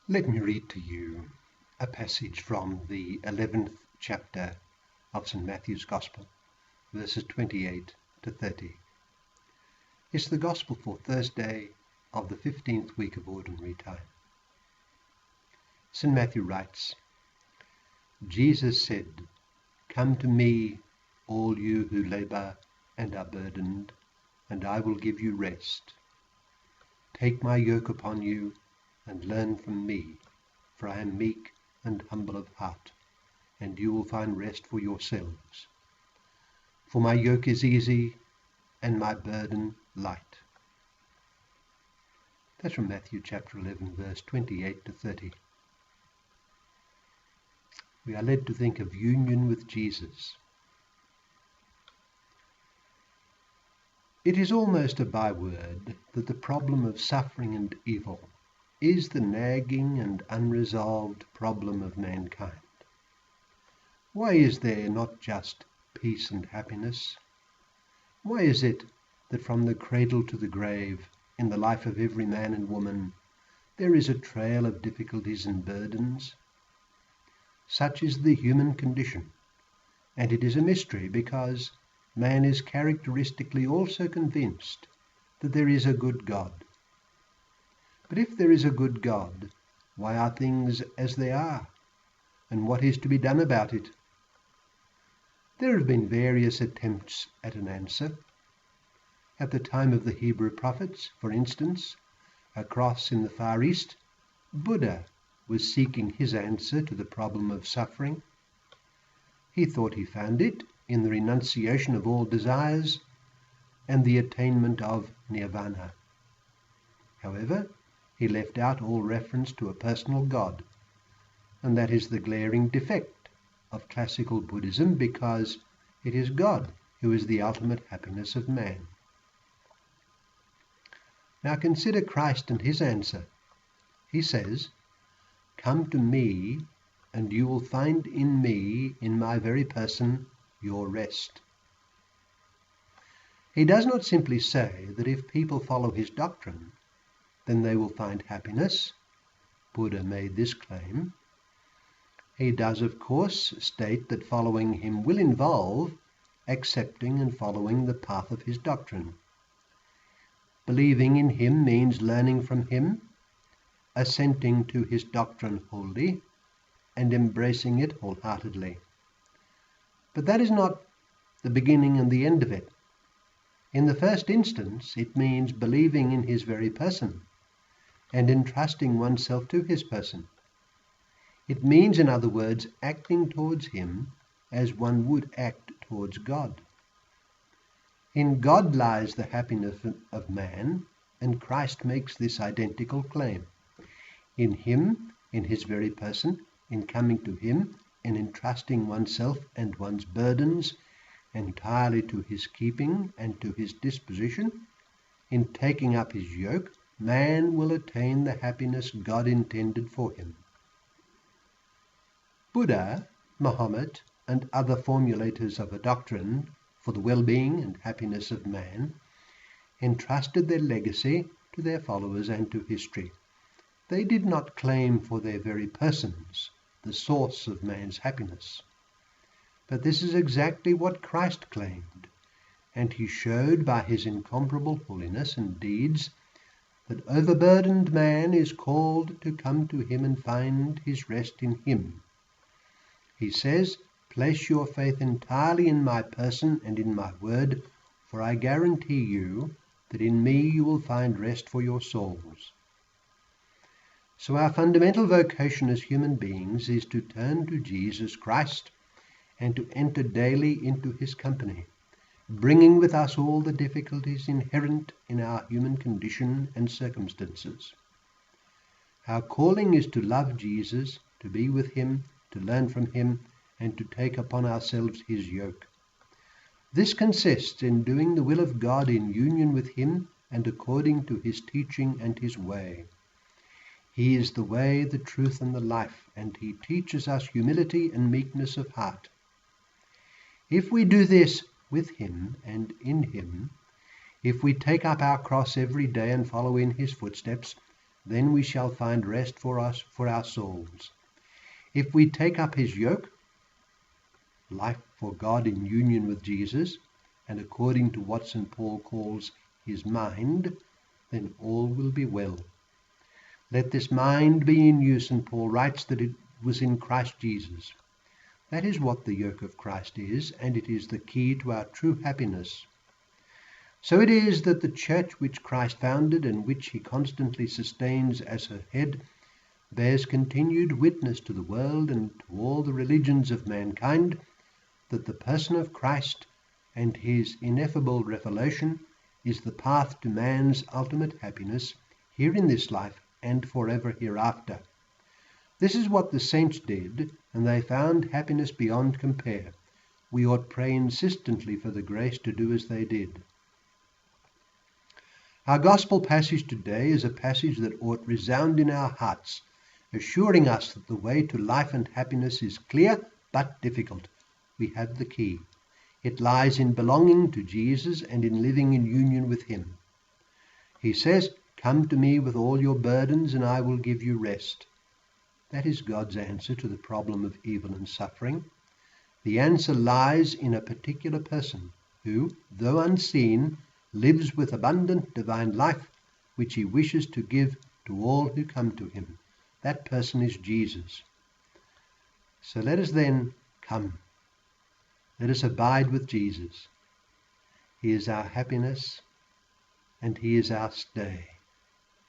Let me read to you a passage from the 11th chapter of St. Matthew's Gospel, verses 28 to 30. It's the Gospel for Thursday of the 15th week of Ordinary Time. St. Matthew writes, Jesus said, "Come to me, all you who labor and are burdened, and I will give you rest. Take my yoke upon you and learn from me, for I am meek and humble of heart, and you will find rest for yourselves. For my yoke is easy and my burden light." That's from Matthew chapter 11, verse 28 to 30. We are led to think of union with Jesus. It is almost a byword that the problem of suffering and evil is the nagging and unresolved problem of mankind. Why is there not just peace and happiness? Why is it that from the cradle to the grave, in the life of every man and woman, there is a trail of difficulties and burdens? Such is the human condition, and it is a mystery because man is characteristically also convinced that there is a good God. But if there is a good God, why are things as they are? And what is to be done about it? There have been various attempts at an answer. At the time of the Hebrew prophets, for instance, across in the Far East, Buddha was seeking his answer to the problem of suffering. He thought he found it in the renunciation of all desires and the attainment of nirvana. However, he left out all reference to a personal God, and that is the glaring defect of classical Buddhism, because it is God who is the ultimate happiness of man. Now consider Christ and his answer. He says, "Come to me, and you will find in me, in my very person, your rest." He does not simply say that if people follow his doctrine, then they will find happiness. Buddha made this claim. He does, of course, state that following him will involve accepting and following the path of his doctrine. Believing in him means learning from him, assenting to his doctrine wholly, and embracing it wholeheartedly. But that is not the beginning and the end of it. In the first instance, it means believing in his very person and entrusting oneself to his person. It means, in other words, acting towards him as one would act towards God. In God lies the happiness of man, and Christ makes this identical claim. In him, in his very person, in coming to him and entrusting oneself and one's burdens entirely to his keeping and to his disposition, in taking up his yoke, man will attain the happiness God intended for him. Buddha, Muhammad, and other formulators of a doctrine for the well-being and happiness of man entrusted their legacy to their followers and to history. They did not claim for their very persons the source of man's happiness. But this is exactly what Christ claimed, and he showed by his incomparable holiness and deeds that overburdened man is called to come to him and find his rest in him. He says, "Place your faith entirely in my person and in my word, for I guarantee you that in me you will find rest for your souls." So our fundamental vocation as human beings is to turn to Jesus Christ and to enter daily into his company, bringing with us all the difficulties inherent in our human condition and circumstances. Our calling is to love Jesus, to be with him, to learn from him, and to take upon ourselves his yoke. This consists in doing the will of God in union with him and according to his teaching and his way. He is the way, the truth, and the life, and he teaches us humility and meekness of heart. If we do this with him and in him, if we take up our cross every day and follow in his footsteps, then we shall find rest for us, for our souls. If we take up his yoke, life for God in union with Jesus, and according to what St. Paul calls his mind, then all will be well. Let this mind be in you, St. Paul writes that it was in Christ Jesus. That is what the yoke of Christ is, and it is the key to our true happiness. So it is that the church which Christ founded and which he constantly sustains as her head bears continued witness to the world and to all the religions of mankind that the person of Christ and his ineffable revelation is the path to man's ultimate happiness here in this life and forever hereafter. This is what the saints did, and they found happiness beyond compare. We ought pray insistently for the grace to do as they did. Our gospel passage today is a passage that ought resound in our hearts, assuring us that the way to life and happiness is clear but difficult. We have the key. It lies in belonging to Jesus and in living in union with him. He says, "Come to me with all your burdens and I will give you rest." That is God's answer to the problem of evil and suffering. The answer lies in a particular person who, though unseen, lives with abundant divine life, which he wishes to give to all who come to him. That person is Jesus. So let us then come. Let us abide with Jesus. He is our happiness, and he is our stay.